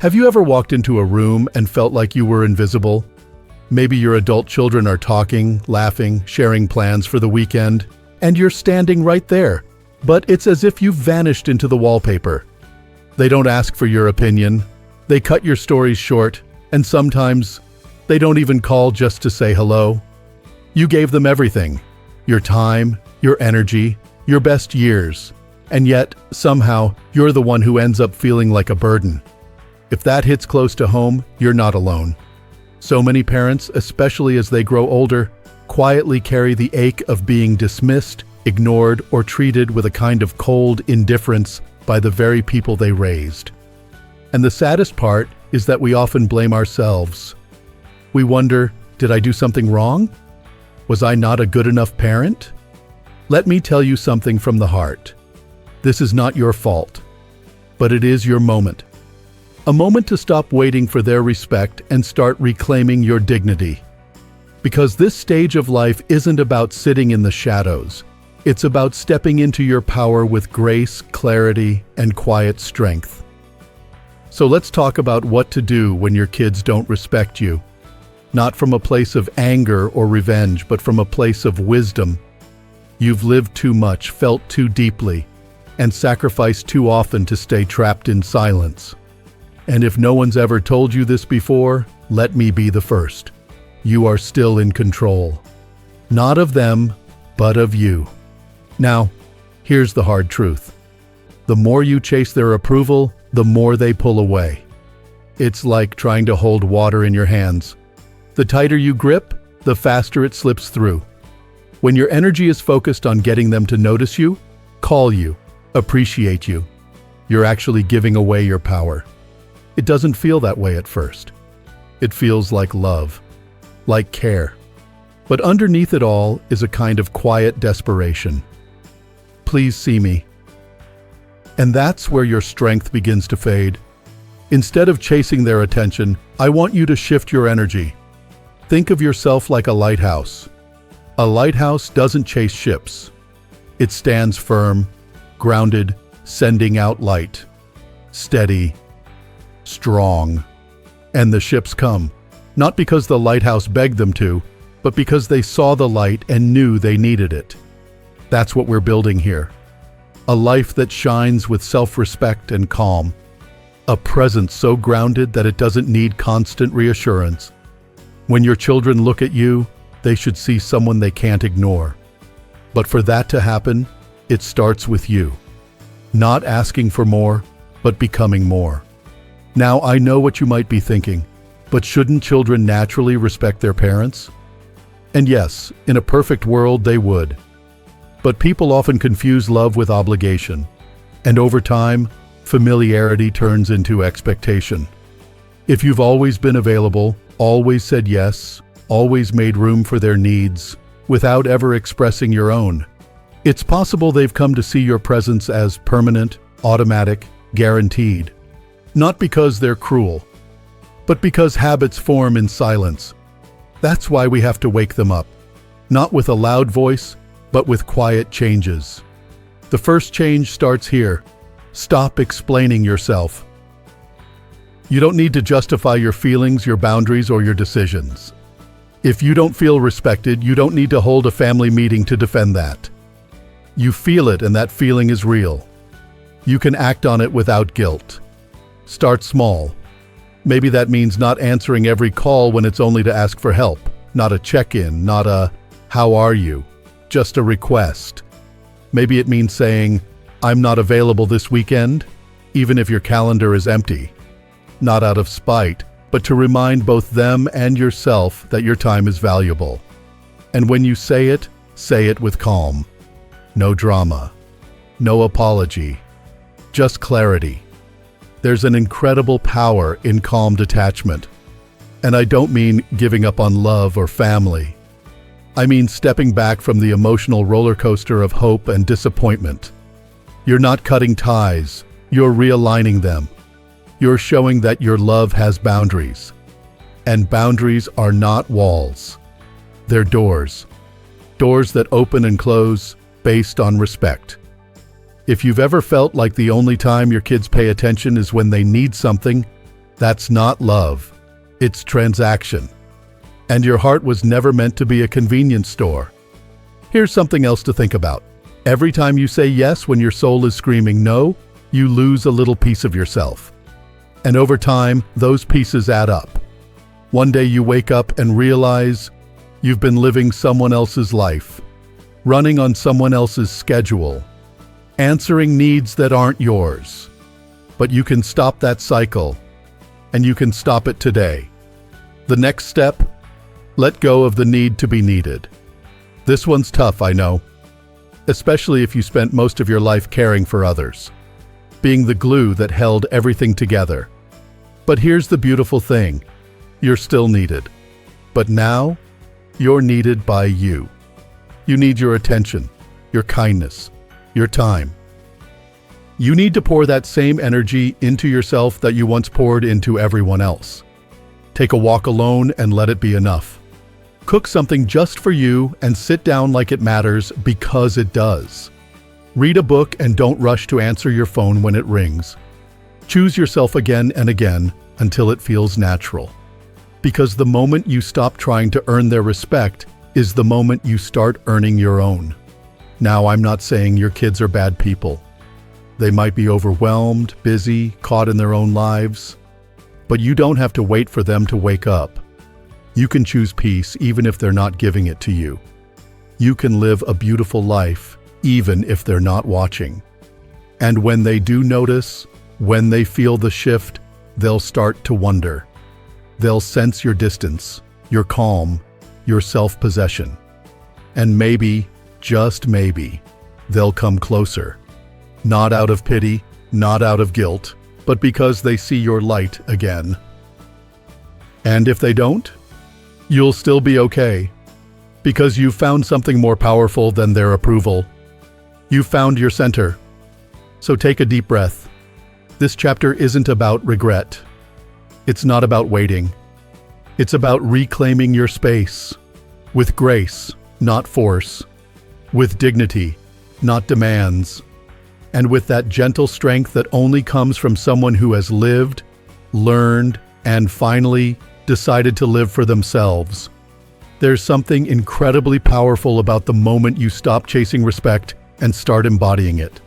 Have you ever walked into a room and felt like you were invisible? Maybe your adult children are talking, laughing, sharing plans for the weekend, and you're standing right there, but it's as if you've vanished into the wallpaper. They don't ask for your opinion, they cut your stories short, and sometimes they don't even call just to say hello. You gave them everything, your time, your energy, your best years, and yet, somehow, you're the one who ends up feeling like a burden. If that hits close to home, you're not alone. So many parents, especially as they grow older, quietly carry the ache of being dismissed, ignored, or treated with a kind of cold indifference by the very people they raised. And the saddest part is that we often blame ourselves. We wonder, did I do something wrong? Was I not a good enough parent? Let me tell you something from the heart. This is not your fault, but it is your moment. A moment to stop waiting for their respect and start reclaiming your dignity. Because this stage of life isn't about sitting in the shadows. It's about stepping into your power with grace, clarity, and quiet strength. So let's talk about what to do when your kids don't respect you. Not from a place of anger or revenge, but from a place of wisdom. You've lived too much, felt too deeply, and sacrificed too often to stay trapped in silence. And if no one's ever told you this before, let me be the first. You are still in control. Not of them, but of you. Now, here's the hard truth. The more you chase their approval, the more they pull away. It's like trying to hold water in your hands. The tighter you grip, the faster it slips through. When your energy is focused on getting them to notice you, call you, appreciate you, you're actually giving away your power. It doesn't feel that way at first. It feels like love, like care. But underneath it all is a kind of quiet desperation. Please see me. And that's where your strength begins to fade. Instead of chasing their attention, I want you to shift your energy. Think of yourself like a lighthouse. A lighthouse doesn't chase ships. It stands firm, grounded, sending out light. Steady, strong. And the ships come, not because the lighthouse begged them to, but because they saw the light and knew they needed it. That's what we're building here. A life that shines with self-respect and calm. A presence so grounded that it doesn't need constant reassurance. When your children look at you, they should see someone they can't ignore. But for that to happen, it starts with you. Not asking for more, but becoming more. Now, I know what you might be thinking, but shouldn't children naturally respect their parents? And yes, in a perfect world, they would. But people often confuse love with obligation. And over time, familiarity turns into expectation. If you've always been available, always said yes, always made room for their needs, without ever expressing your own, it's possible they've come to see your presence as permanent, automatic, guaranteed. Not because they're cruel, but because habits form in silence. That's why we have to wake them up, not with a loud voice, but with quiet changes. The first change starts here. Stop explaining yourself. You don't need to justify your feelings, your boundaries, or your decisions. If you don't feel respected, you don't need to hold a family meeting to defend that. You feel it, and that feeling is real. You can act on it without guilt. Start small. Maybe that means not answering every call when it's only to ask for help, not a check-in, not a "how are you?" just a request. Maybe it means saying, "I'm not available this weekend," even if your calendar is empty. Not out of spite, but to remind both them and yourself that your time is valuable. And when you say it with calm. No drama. No apology. Just clarity. There's an incredible power in calm detachment. And I don't mean giving up on love or family. I mean stepping back from the emotional roller coaster of hope and disappointment. You're not cutting ties, you're realigning them. You're showing that your love has boundaries. And boundaries are not walls. They're doors. Doors that open and close based on respect. If you've ever felt like the only time your kids pay attention is when they need something, That's not love. It's transaction. And your heart was never meant to be a convenience store. Here's something else to think about. Every time you say yes when your soul is screaming no, you lose a little piece of yourself. And over time, those pieces add up. One day you wake up and realize you've been living someone else's life, running on someone else's schedule, answering needs that aren't yours. But you can stop that cycle, and you can stop it today. The next step, let go of the need to be needed. This one's tough, I know, especially if you spent most of your life caring for others, being the glue that held everything together. But here's the beautiful thing, you're still needed. But now, you're needed by you. You need your attention, your kindness, your time. You need to pour that same energy into yourself that you once poured into everyone else. Take a walk alone and let it be enough. Cook something just for you and sit down like it matters because it does. Read a book and don't rush to answer your phone when it rings. Choose yourself again and again until it feels natural. Because the moment you stop trying to earn their respect is the moment you start earning your own. Now, I'm not saying your kids are bad people. They might be overwhelmed, busy, caught in their own lives. But you don't have to wait for them to wake up. You can choose peace even if they're not giving it to you. You can live a beautiful life even if they're not watching. And when they do notice, when they feel the shift, they'll start to wonder. They'll sense your distance, your calm, your self-possession. And maybe, just maybe, they'll come closer. Not out of pity, not out of guilt, but because they see your light again. And if they don't, you'll still be okay, because you've found something more powerful than their approval. You've found your center. So take a deep breath. This chapter isn't about regret. It's not about waiting. It's about reclaiming your space. With grace, not force. With dignity, not demands. And with that gentle strength that only comes from someone who has lived, learned, and finally decided to live for themselves. There's something incredibly powerful about the moment you stop chasing respect and start embodying it.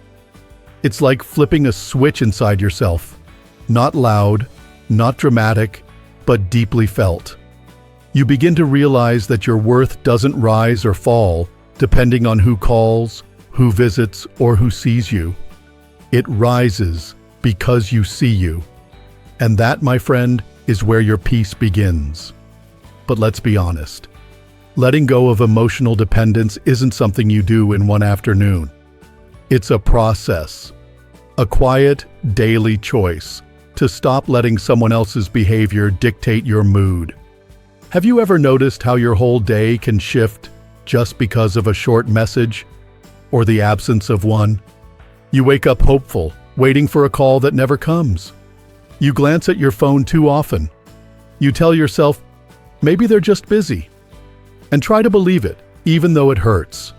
It's like flipping a switch inside yourself. Not loud, not dramatic, but deeply felt. You begin to realize that your worth doesn't rise or fall depending on who calls, who visits, or who sees you. It rises because you see you. And that, my friend, is where your peace begins. But let's be honest. Letting go of emotional dependence isn't something you do in one afternoon. It's a process. A quiet, daily choice to stop letting someone else's behavior dictate your mood. Have you ever noticed how your whole day can shift just because of a short message or the absence of one? You wake up hopeful, waiting for a call that never comes. You glance at your phone too often. You tell yourself, maybe they're just busy. And try to believe it, even though it hurts.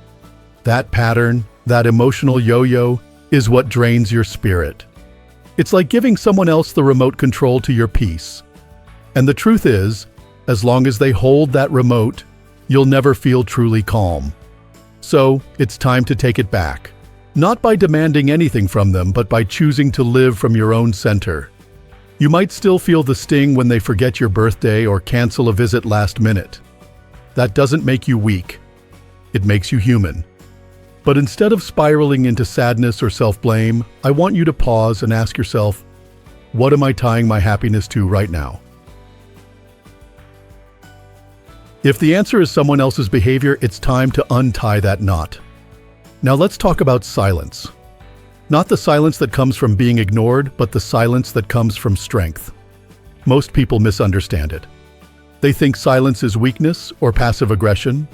That pattern, that emotional yo-yo, is what drains your spirit. It's like giving someone else the remote control to your peace. And the truth is, as long as they hold that remote, you'll never feel truly calm. So, it's time to take it back. Not by demanding anything from them, but by choosing to live from your own center. You might still feel the sting when they forget your birthday or cancel a visit last minute. That doesn't make you weak. It makes you human. But instead of spiraling into sadness or self-blame, I want you to pause and ask yourself, what am I tying my happiness to right now? If the answer is someone else's behavior, it's time to untie that knot. Now let's talk about silence. Not the silence that comes from being ignored, but the silence that comes from strength. Most people misunderstand it. They think silence is weakness or passive aggression.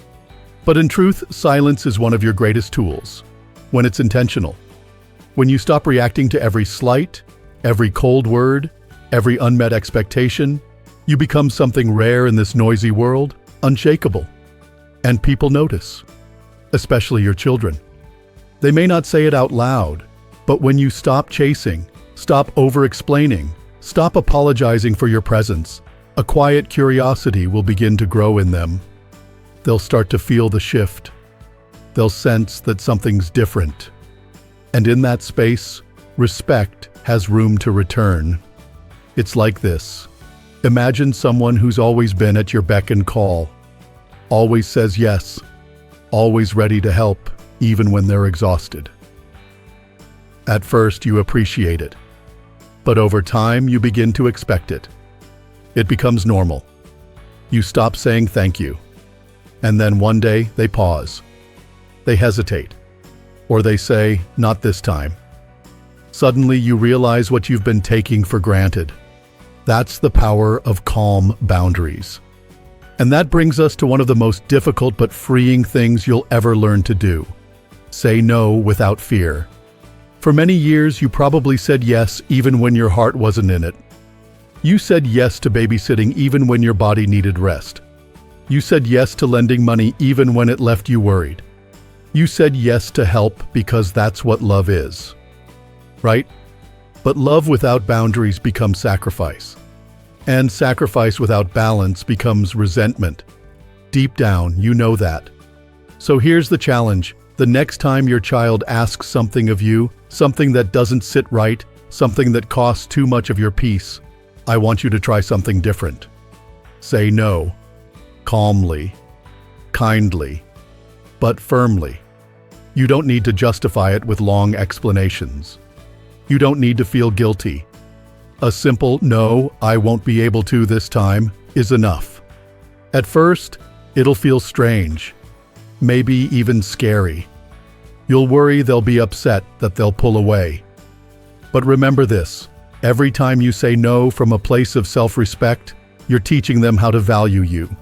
But in truth, silence is one of your greatest tools, when it's intentional. When you stop reacting to every slight, every cold word, every unmet expectation, you become something rare in this noisy world, unshakable. And people notice, especially your children. They may not say it out loud, but when you stop chasing, stop over-explaining, Stop apologizing for your presence. A quiet curiosity will begin to grow in them. They'll start to feel the shift. They'll sense that something's different. And in that space, respect has room to return. It's like this. Imagine someone who's always been at your beck and call. Always says yes. Always ready to help, even when they're exhausted. At first, you appreciate it. But over time, you begin to expect it. It becomes normal. You stop saying thank you. And then one day, they pause. They hesitate. Or they say, not this time. Suddenly, you realize what you've been taking for granted. That's the power of calm boundaries. And that brings us to one of the most difficult but freeing things you'll ever learn to do. Say no without fear. For many years, you probably said yes even when your heart wasn't in it. You said yes to babysitting even when your body needed rest. You said yes to lending money even when it left you worried. You said yes to help because that's what love is. Right? But love without boundaries becomes sacrifice. And sacrifice without balance becomes resentment. Deep down, you know that. So here's the challenge. The next time your child asks something of you, something that doesn't sit right, something that costs too much of your peace, I want you to try something different. Say no. Calmly. Kindly. But firmly. You don't need to justify it with long explanations. You don't need to feel guilty. A simple "no, I won't be able to this time" is enough. At first, it'll feel strange, maybe even scary. You'll worry they'll be upset, that they'll pull away. But remember this, every time you say no from a place of self-respect, you're teaching them how to value you.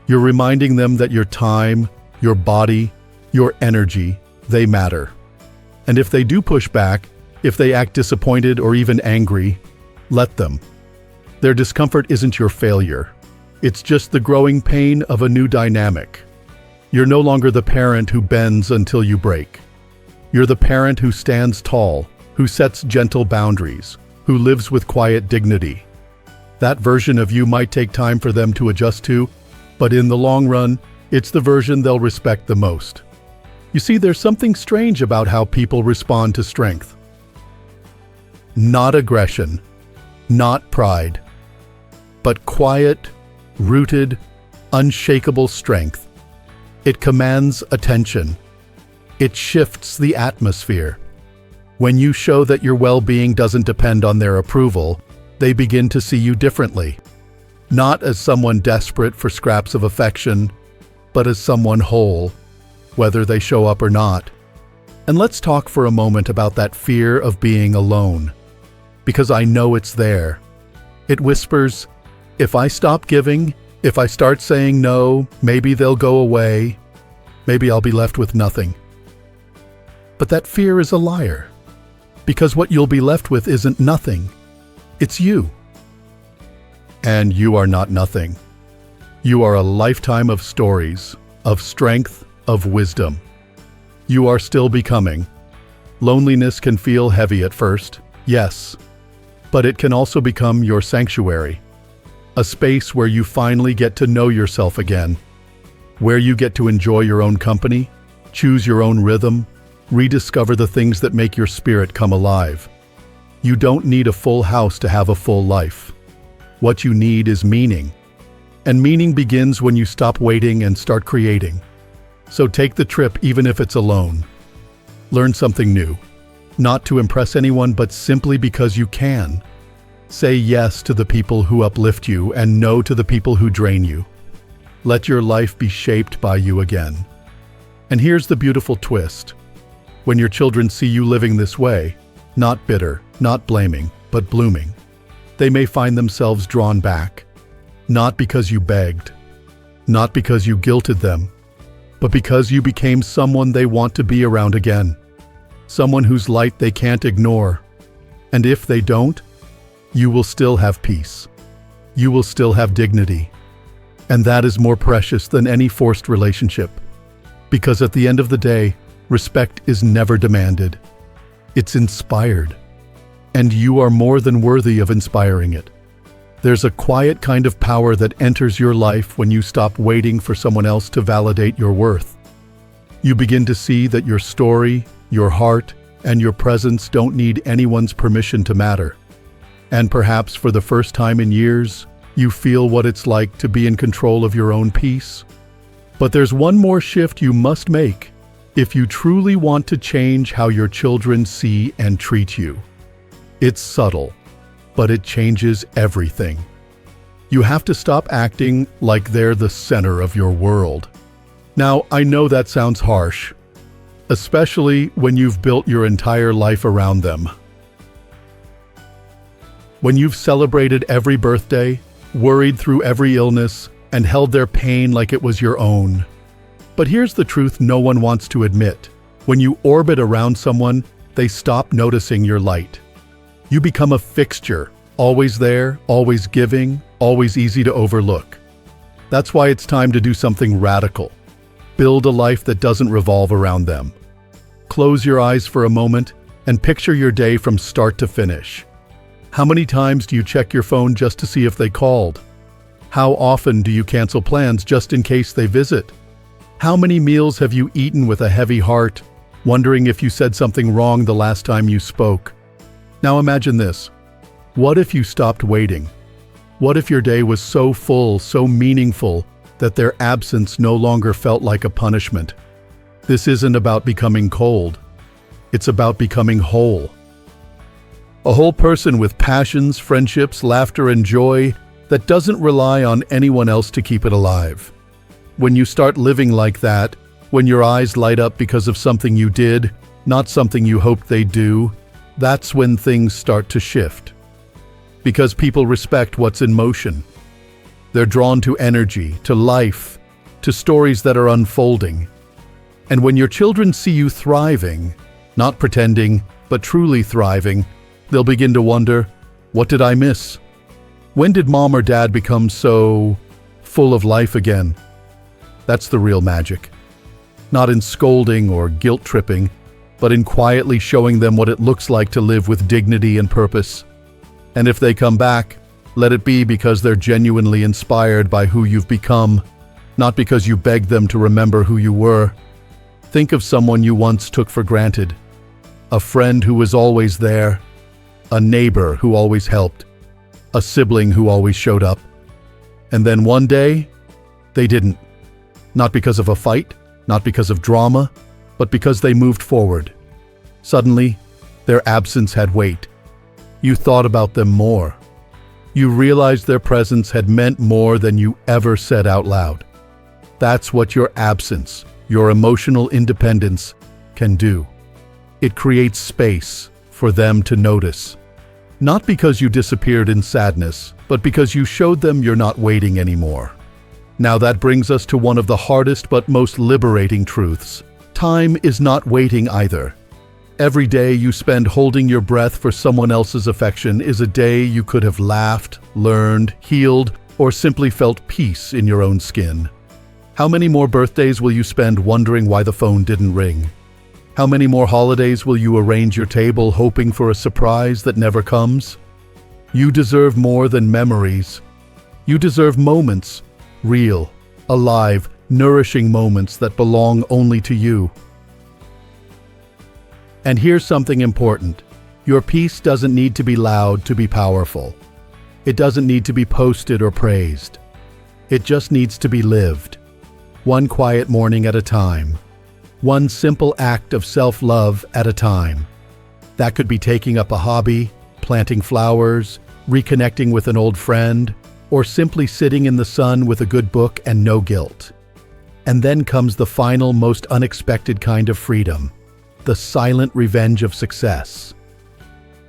You're reminding them that your time, your body, your energy, they matter. And if they do push back, if they act disappointed or even angry, let them. Their discomfort isn't your failure. It's just the growing pain of a new dynamic. You're no longer the parent who bends until you break. You're the parent who stands tall, who sets gentle boundaries, who lives with quiet dignity. That version of you might take time for them to adjust to, but in the long run, it's the version they'll respect the most. You see, there's something strange about how people respond to strength. Not aggression, not pride, but quiet, rooted, unshakable strength. It commands attention. It shifts the atmosphere. When you show that your well-being doesn't depend on their approval, they begin to see you differently. Not as someone desperate for scraps of affection, but as someone whole, whether they show up or not. And let's talk for a moment about that fear of being alone. Because I know it's there. It whispers, if I stop giving, if I start saying no, maybe they'll go away. Maybe I'll be left with nothing. But that fear is a liar. Because what you'll be left with isn't nothing. It's you. And you are not nothing. You are a lifetime of stories, of strength, of wisdom. You are still becoming. Loneliness can feel heavy at first, yes. But it can also become your sanctuary. A space where you finally get to know yourself again. Where you get to enjoy your own company, choose your own rhythm, rediscover the things that make your spirit come alive. You don't need a full house to have a full life. What you need is meaning. And meaning begins when you stop waiting and start creating. So take the trip even if it's alone. Learn something new. Not to impress anyone, but simply because you can. Say yes to the people who uplift you and no to the people who drain you. Let your life be shaped by you again. And here's the beautiful twist. When your children see you living this way, not bitter, not blaming, but blooming, they may find themselves drawn back. Not because you begged, not because you guilted them, but because you became someone they want to be around again. Someone whose light they can't ignore. And if they don't, you will still have peace. You will still have dignity. And that is more precious than any forced relationship. Because at the end of the day, respect is never demanded. It's inspired. and you are more than worthy of inspiring it. There's a quiet kind of power that enters your life when you stop waiting for someone else to validate your worth. You begin to see that your story, your heart, and your presence don't need anyone's permission to matter. And perhaps for the first time in years, you feel what it's like to be in control of your own peace. But there's one more shift you must make if you truly want to change how your children see and treat you. It's subtle, but it changes everything. You have to stop acting like they're the center of your world. Now, I know that sounds harsh, especially when you've built your entire life around them. When you've celebrated every birthday, worried through every illness, and held their pain like it was your own. But here's the truth no one wants to admit. When you orbit around someone, they stop noticing your light. You become a fixture, always there, always giving, always easy to overlook. That's why it's time to do something radical. Build a life that doesn't revolve around them. Close your eyes for a moment and picture your day from start to finish. How many times do you check your phone just to see if they called? How often do you cancel plans just in case they visit? How many meals have you eaten with a heavy heart, wondering if you said something wrong the last time you spoke? Now imagine this. What if you stopped waiting? What if your day was so full, so meaningful, that their absence no longer felt like a punishment? This isn't about becoming cold. It's about becoming whole. A whole person with passions, friendships, laughter, and joy that doesn't rely on anyone else to keep it alive. When you start living like that, when your eyes light up because of something you did, not something you hoped they'd do, that's when things start to shift. Because people respect what's in motion. They're drawn to energy, to life, to stories that are unfolding. And when your children see you thriving, not pretending, but truly thriving, they'll begin to wonder, what did I miss? When did mom or dad become so full of life again? That's the real magic. Not in scolding or guilt-tripping, but in quietly showing them what it looks like to live with dignity and purpose. And if they come back, let it be because they're genuinely inspired by who you've become, not because you begged them to remember who you were. Think of someone you once took for granted. A friend who was always there. A neighbor who always helped. A sibling who always showed up. And then one day, they didn't. Not because of a fight, not because of drama, but because they moved forward. Suddenly, their absence had weight. You thought about them more. You realized their presence had meant more than you ever said out loud. That's what your absence, your emotional independence, can do. It creates space for them to notice. Not because you disappeared in sadness, but because you showed them you're not waiting anymore. Now that brings us to one of the hardest but most liberating truths. Time is not waiting either. Every day you spend holding your breath for someone else's affection is a day you could have laughed, learned, healed, or simply felt peace in your own skin. How many more birthdays will you spend wondering why the phone didn't ring? How many more holidays will you arrange your table hoping for a surprise that never comes? You deserve more than memories. You deserve moments, real, alive, nourishing moments that belong only to you. And here's something important. Your peace doesn't need to be loud to be powerful. It doesn't need to be posted or praised. It just needs to be lived. One quiet morning at a time. One simple act of self-love at a time. That could be taking up a hobby, planting flowers, reconnecting with an old friend, or simply sitting in the sun with a good book and no guilt. And then comes the final, most unexpected kind of freedom, the silent revenge of success.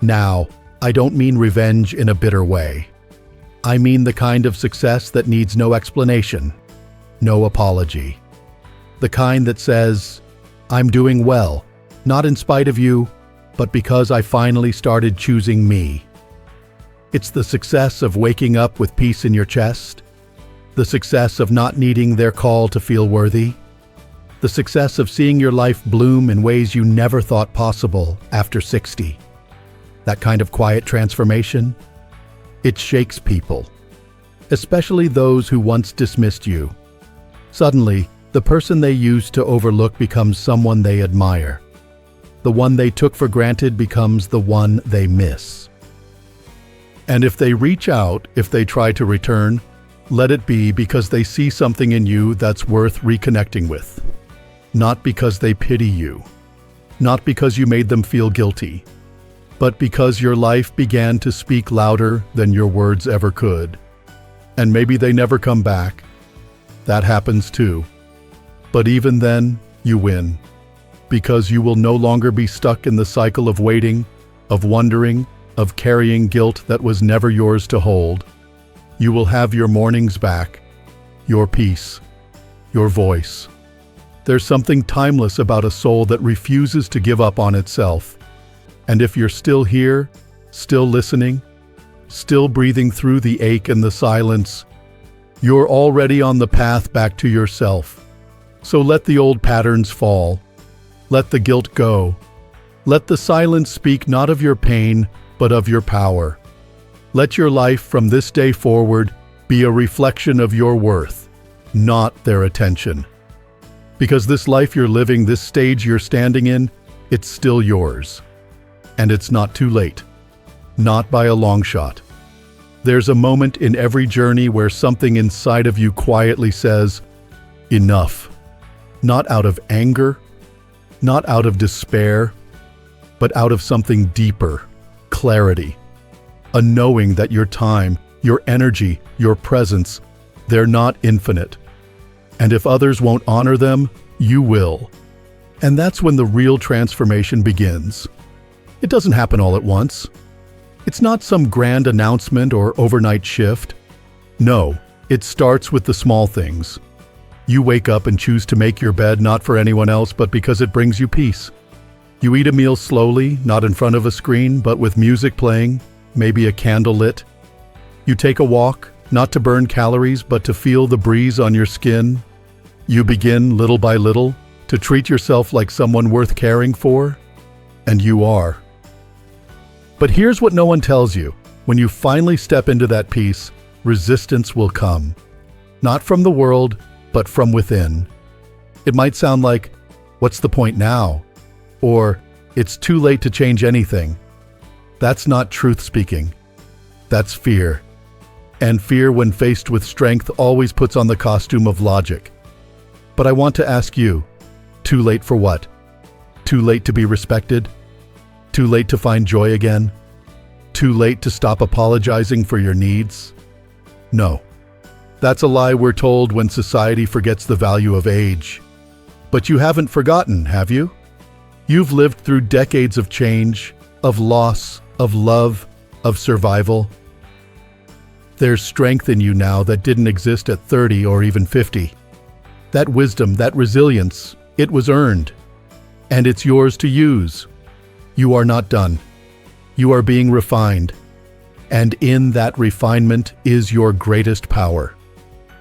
Now, I don't mean revenge in a bitter way. I mean the kind of success that needs no explanation, no apology. The kind that says, I'm doing well, not in spite of you, but because I finally started choosing me. It's the success of waking up with peace in your chest, the success of not needing their call to feel worthy, the success of seeing your life bloom in ways you never thought possible after 60. that kind of quiet transformation, it shakes people, especially those who once dismissed you. Suddenly, the person they used to overlook becomes someone they admire. The one they took for granted becomes the one they miss. And if they reach out, if they try to return, let it be because they see something in you that's worth reconnecting with. Not because they pity you. Not because you made them feel guilty. But because your life began to speak louder than your words ever could. And maybe they never come back. That happens too. But even then, you win. Because you will no longer be stuck in the cycle of waiting, of wondering, of carrying guilt that was never yours to hold. You will have your mornings back, your peace, your voice. There's something timeless about a soul that refuses to give up on itself. And if you're still here, still listening, still breathing through the ache and the silence, you're already on the path back to yourself. So let the old patterns fall. Let the guilt go. Let the silence speak not of your pain, but of your power. Let your life from this day forward be a reflection of your worth, not their attention. Because this life you're living, this stage you're standing in, it's still yours. And it's not too late. Not by a long shot. There's a moment in every journey where something inside of you quietly says, enough. Not out of anger, not out of despair, but out of something deeper, clarity. A knowing that your time, your energy, your presence, they're not infinite. And if others won't honor them, you will. And that's when the real transformation begins. It doesn't happen all at once. It's not some grand announcement or overnight shift. No, it starts with the small things. You wake up and choose to make your bed not for anyone else, but because it brings you peace. You eat a meal slowly, not in front of a screen, but with music playing, maybe a candle lit. You take a walk, not to burn calories, but to feel the breeze on your skin. You begin, little by little, to treat yourself like someone worth caring for, and you are. But here's what no one tells you. When you finally step into that peace, resistance will come. Not from the world, but from within. It might sound like, what's the point now? Or, it's too late to change anything. That's not truth speaking. That's fear. And fear, when faced with strength, always puts on the costume of logic. But I want to ask you, too late for what? Too late to be respected? Too late to find joy again? Too late to stop apologizing for your needs? No. That's a lie we're told when society forgets the value of age. But you haven't forgotten, have you? You've lived through decades of change, of loss, of love, of survival. There's strength in you now that didn't exist at 30 or even 50. That wisdom, that resilience, it was earned. And it's yours to use. You are not done. You are being refined. And in that refinement is your greatest power.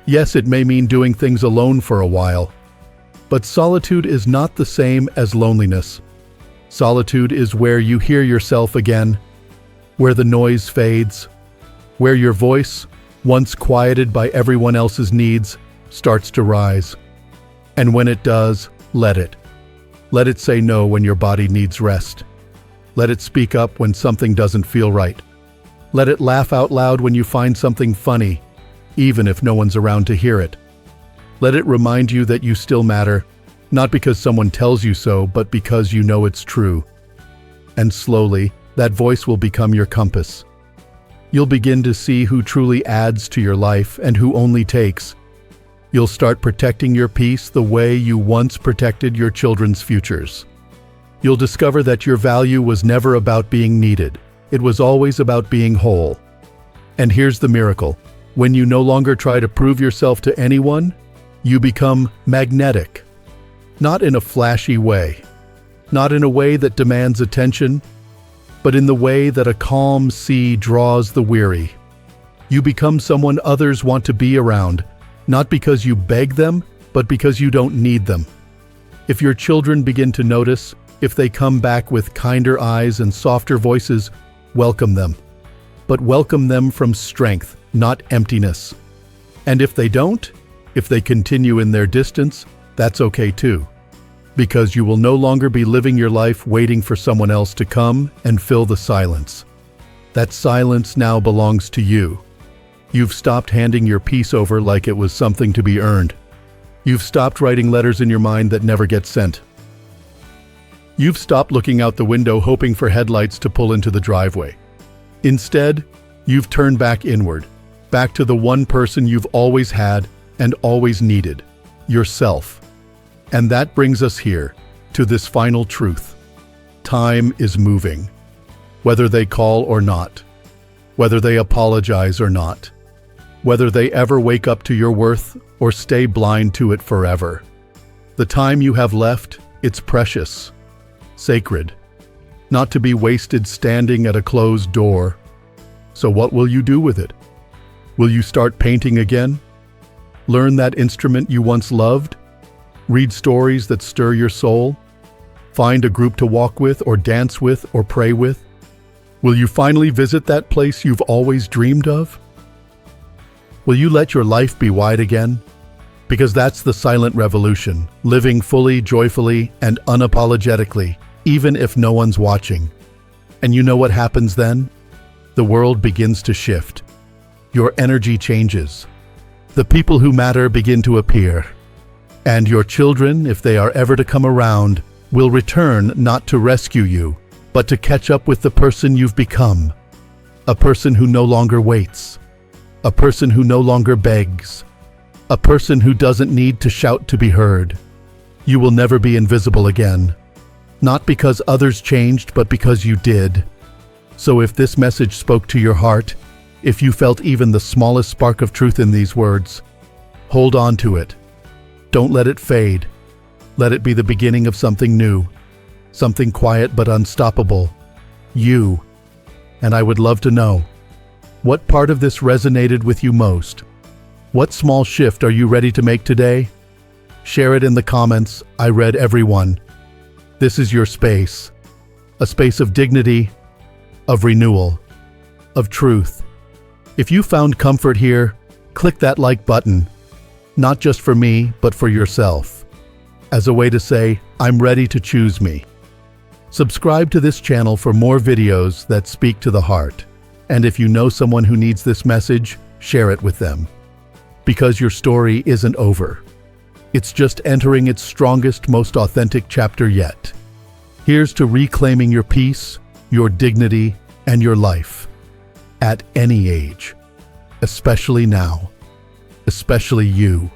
Yes, it may mean doing things alone for a while. But solitude is not the same as loneliness. Solitude is where you hear yourself again, where the noise fades, where your voice, once quieted by everyone else's needs, starts to rise. And when it does, let it. Let it say no when your body needs rest. Let it speak up when something doesn't feel right. Let it laugh out loud when you find something funny, even if no one's around to hear it. Let it remind you that you still matter, not because someone tells you so, but because you know it's true. And slowly, that voice will become your compass. You'll begin to see who truly adds to your life and who only takes. You'll start protecting your peace the way you once protected your children's futures. You'll discover that your value was never about being needed. It was always about being whole. And here's the miracle. When you no longer try to prove yourself to anyone, you become magnetic. Not in a flashy way, not in a way that demands attention, but in the way that a calm sea draws the weary. You become someone others want to be around, not because you beg them, but because you don't need them. If your children begin to notice, if they come back with kinder eyes and softer voices, welcome them. But welcome them from strength, not emptiness. And if they don't, if they continue in their distance, that's okay too. Because you will no longer be living your life waiting for someone else to come and fill the silence. That silence now belongs to you. You've stopped handing your peace over like it was something to be earned. You've stopped writing letters in your mind that never get sent. You've stopped looking out the window hoping for headlights to pull into the driveway. Instead, you've turned back inward, back to the one person you've always had and always needed, yourself. And that brings us here, to this final truth. Time is moving. Whether they call or not, whether they apologize or not, whether they ever wake up to your worth or stay blind to it forever. The time you have left, it's precious, sacred, not to be wasted standing at a closed door. So what will you do with it? Will you start painting again? Learn that instrument you once loved? Read stories that stir your soul? Find a group to walk with or dance with or pray with? Will you finally visit that place you've always dreamed of? Will you let your life be wide again? Because that's the silent revolution, living fully, joyfully, and unapologetically, even if no one's watching. And you know what happens then? The world begins to shift. Your energy changes. The people who matter begin to appear. And your children, if they are ever to come around, will return not to rescue you, but to catch up with the person you've become. A person who no longer waits. A person who no longer begs. A person who doesn't need to shout to be heard. You will never be invisible again. Not because others changed, but because you did. So if this message spoke to your heart, if you felt even the smallest spark of truth in these words, hold on to it. Don't let it fade. Let it be the beginning of something new, something quiet but unstoppable. You. And I would love to know, what part of this resonated with you most? What small shift are you ready to make today? Share it in the comments. I read every one. This is your space. A space of dignity, of renewal, of truth. If you found comfort here, click that like button. Not just for me, but for yourself. As a way to say, I'm ready to choose me. Subscribe to this channel for more videos that speak to the heart. And if you know someone who needs this message, share it with them. Because your story isn't over. It's just entering its strongest, most authentic chapter yet. Here's to reclaiming your peace, your dignity, and your life. At any age. Especially now. Especially you.